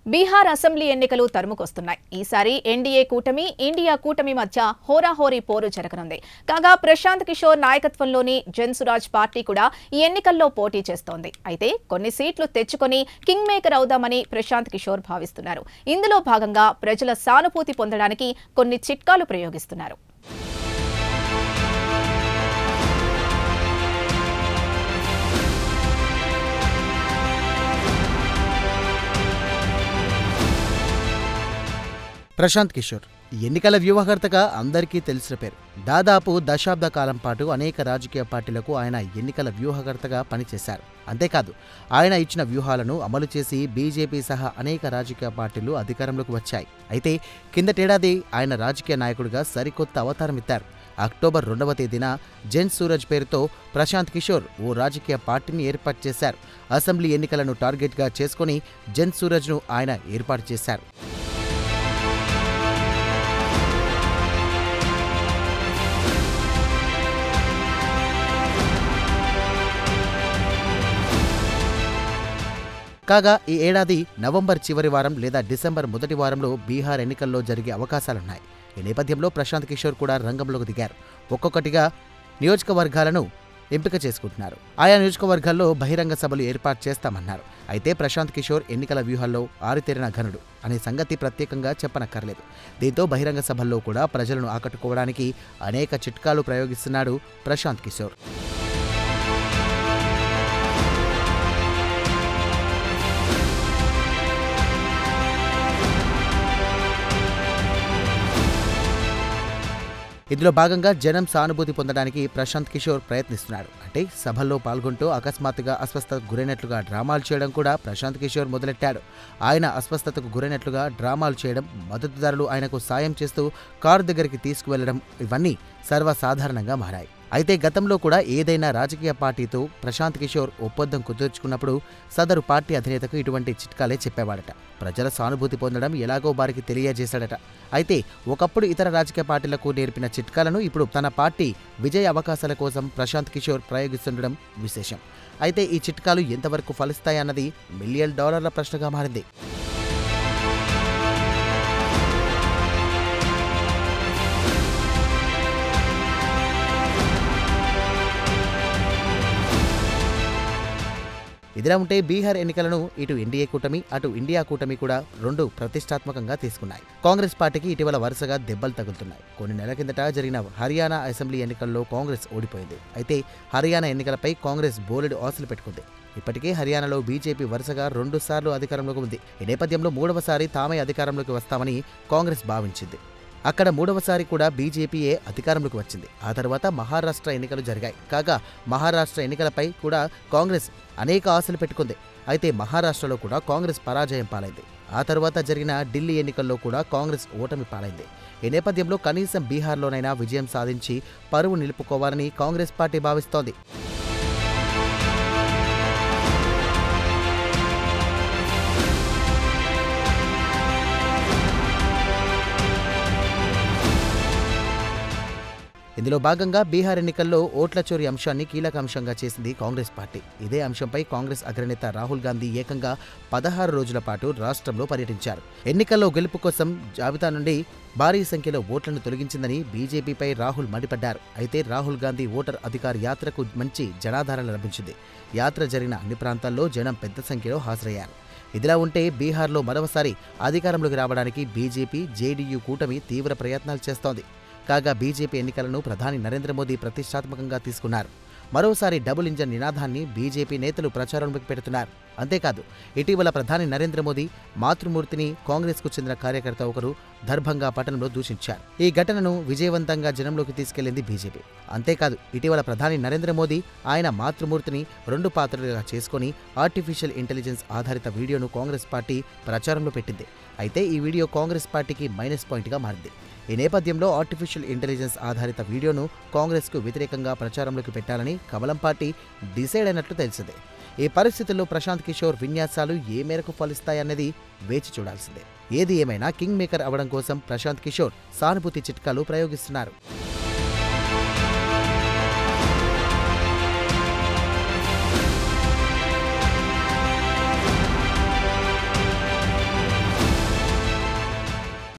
Bihar assembly ఎన్నికలు తరుముకొస్తున్నాయి. ఈసారి NDA కూటమి, ఇండియా కూటమి మధ్య హోరాహోరీ పోరు జరగనుంది. కాగా ప్రశాంత్ కిషోర్ నాయకత్వంలోని జన్సురాజ్ పార్టీ కూడా ఈ ఎన్నికల్లో పోటీ చేస్తోంది. అయితే కొన్ని సీట్లు తెచ్చుకొని కింగ్ మేకర్ అవుదామని ప్రశాంత్ కిషోర్ భావిస్తున్నారు. ఇందులో భాగంగా ప్రజల సానుభూతి పొందడానికి కొన్ని చిట్కాలు ప్రయోగిస్తున్నారు. ప్రశాంత్ కిషోర్ ఎన్నికల వ్యూహకర్తగా అందరికీ తెలిసిన పేరు. దాదాపు దశాబ్ద కాలం పాటు అనేక రాజకీయ పార్టీలకు ఆయన ఎన్నికల వ్యూహకర్తగా పనిచేశారు. అంతేకాదు, ఆయన ఇచ్చిన వ్యూహాలను అమలు చేసి బీజేపీ సహా అనేక రాజకీయ పార్టీలు అధికారంలోకి వచ్చాయి. అయితే కిందటేడాది ఆయన రాజకీయ నాయకుడిగా సరికొత్త అవతారమిత్తారు. అక్టోబర్ 2వ తేదీన జన్సూరజ్ పేరుతో ప్రశాంత్ కిషోర్ ఓ రాజకీయ పార్టీని ఏర్పాటు చేశారు. అసెంబ్లీ ఎన్నికలను టార్గెట్గా చేసుకుని జన్సూరజ్ను ఆయన ఏర్పాటు చేశారు. కాగా ఈ ఏడాది నవంబర్ చివరి వారం లేదా డిసెంబర్ మొదటి వారంలో బీహార్ ఎన్నికల్లో జరిగే అవకాశాలున్నాయి. ఈ నేపథ్యంలో ప్రశాంత్ కిషోర్ కూడా రంగంలోకి దిగారు. ఒక్కొక్కటిగా నియోజకవర్గాలను ఎంపిక చేసుకుంటున్నారు. ఆయా నియోజకవర్గాల్లో బహిరంగ సభలు ఏర్పాటు చేస్తామన్నారు. అయితే ప్రశాంత్ కిషోర్ ఎన్నికల వ్యూహాల్లో ఆరితేరిన ఘనుడు అనే సంగతి ప్రత్యేకంగా చెప్పనక్కర్లేదు. దీంతో బహిరంగ సభల్లో కూడా ప్రజలను ఆకట్టుకోవడానికి అనేక చిట్కాలు ప్రయోగిస్తున్నాడు ప్రశాంత్ కిషోర్. ఇందులో భాగంగా జనం సానుభూతి పొందడానికి ప్రశాంత్ కిషోర్ ప్రయత్నిస్తున్నాడు. అంటే సభల్లో పాల్గొంటూ అకస్మాత్తుగా అస్వస్థతకు గురైనట్లుగా డ్రామాలు చేయడం కూడా ప్రశాంత్ కిషోర్ మొదలెట్టాడు. ఆయన అస్వస్థతకు గురైనట్లుగా డ్రామాలు చేయడం, మద్దతుదారులు ఆయనకు సాయం చేస్తూ కారు దగ్గరికి తీసుకువెళ్లడం ఇవన్నీ సర్వసాధారణంగా మారాయి. అయితే గతంలో కూడా ఏదైనా రాజకీయ పార్టీతో ప్రశాంత్ కిషోర్ ఒప్పందం కుదుర్చుకున్నప్పుడు సదరు పార్టీ అధినేతకు ఇటువంటి చిట్కాలే చెప్పేవాడట. ప్రజల సానుభూతి పొందడం ఎలాగో వారికి తెలియజేశాడట. అయితే ఒకప్పుడు ఇతర రాజకీయ పార్టీలకు నేర్పిన చిట్కాలను ఇప్పుడు తన పార్టీ విజయ అవకాశాల కోసం ప్రశాంత్ కిషోర్ ప్రయోగిస్తుండడం విశేషం. అయితే ఈ చిట్కాలు ఎంతవరకు ఫలిస్తాయన్నది $1 మిలియన్ ప్రశ్నగా మారింది. ఇదిలా ఉంటే బీహార్ ఎన్నికలను ఇటు ఎన్డీఏ కూటమి, అటు ఇండియా కూటమి కూడా రెండు ప్రతిష్టాత్మకంగా తీసుకున్నాయి. కాంగ్రెస్ పార్టీకి ఇటీవల వరుసగా దెబ్బలు తగులుతున్నాయి. కొన్ని నెలల కిందట జరిగిన హర్యానా అసెంబ్లీ ఎన్నికల్లో కాంగ్రెస్ ఓడిపోయింది. అయితే హర్యానా ఎన్నికలపై కాంగ్రెస్ బోలెడు ఆశలు పెట్టుకుంది. ఇప్పటికే హర్యానాలో బీజేపీ వరుసగా 2 సార్లు అధికారంలోకి ఉంది. ఈ నేపథ్యంలో 3వసారి తామే అధికారంలోకి వస్తామని కాంగ్రెస్ భావించింది. అక్కడ 3వసారి కూడా బీజేపీయే అధికారంలోకి వచ్చింది. ఆ తర్వాత మహారాష్ట్ర ఎన్నికలు జరిగాయి. కాగా మహారాష్ట్ర ఎన్నికలపై కూడా కాంగ్రెస్ అనేక ఆశలు పెట్టుకుంది. అయితే మహారాష్ట్రలో కూడా కాంగ్రెస్ పరాజయం పాలైంది. ఆ తర్వాత జరిగిన ఢిల్లీ ఎన్నికల్లో కూడా కాంగ్రెస్ ఓటమి పాలైంది. ఈ నేపథ్యంలో కనీసం బీహార్లోనైనా విజయం సాధించి పరువు నిలుపుకోవాలని కాంగ్రెస్ పార్టీ భావిస్తోంది. ఇందులో భాగంగా బీహార్ ఎన్నికల్లో ఓట్ల చోరీ అంశాన్ని కీలక అంశంగా చేసింది కాంగ్రెస్ పార్టీ. ఇదే అంశంపై కాంగ్రెస్ అగ్రనేత రాహుల్ గాంధీ ఏకంగా 16 రోజుల పాటు రాష్ట్రంలో పర్యటించారు. ఎన్నికల్లో గెలుపు కోసం జాబితా నుండి భారీ సంఖ్యలో ఓట్లను తొలగించిందని బీజేపీపై రాహుల్ మండిపడ్డారు. అయితే రాహుల్ గాంధీ ఓటర్ అధికార్ యాత్రకు మంచి జనాదరణ లభించింది. యాత్ర జరిగిన అన్ని ప్రాంతాల్లో జనం పెద్ద సంఖ్యలో హాజరయ్యారు. ఇదిలా ఉంటే బీహార్లో మరోసారి అధికారంలోకి రావడానికి బీజేపీ, జేడీయూ కూటమి తీవ్ర ప్రయత్నాలు చేస్తోంది. కాగా బీజేపీ ఎన్నికలను ప్రధాని నరేంద్ర మోదీ ప్రతిష్టాత్మకంగా తీసుకున్నారు. మరోసారి డబుల్ ఇంజన్ నినాదాన్ని బీజేపీ నేతలు ప్రచారంలోకి పెడుతున్నారు. అంతేకాదు, ఇటీవల ప్రధాని నరేంద్ర మోదీ మాతృమూర్తిని కాంగ్రెస్కు చెందిన కార్యకర్త ఒకరు దర్భంగా పట్టణంలో దూషించారు. ఈ ఘటనను విజయవంతంగా జనంలోకి తీసుకెళ్లింది బీజేపీ. అంతేకాదు, ఇటీవల ప్రధాని నరేంద్ర మోదీ ఆయన మాతృమూర్తిని 2 పాత్రలుగా చేసుకుని ఆర్టిఫిషియల్ ఇంటెలిజెన్స్ ఆధారిత వీడియోను కాంగ్రెస్ పార్టీ ప్రచారంలో పెట్టింది. అయితే ఈ వీడియో కాంగ్రెస్ పార్టీకి మైనస్ పాయింట్గా మారింది. ఈ నేపథ్యంలో ఆర్టిఫిషియల్ ఇంటెలిజెన్స్ ఆధారిత వీడియోను కాంగ్రెస్కు వ్యతిరేకంగా ప్రచారంలోకి పెట్టాలని కమలం పార్టీ డిసైడ్ అయినట్లు తెలిసిందే. ఈ పరిస్థితుల్లో ప్రశాంత్ కిషోర్ విన్యాసాలు ఏ మేరకు ఫలిస్తాయన్నది వేచి చూడాల్సిందే. ఏది ఏమైనా కింగ్ మేకర్ అవడం కోసం ప్రశాంత్ కిషోర్ సానుభూతి చిట్కాలు ప్రయోగిస్తున్నారు.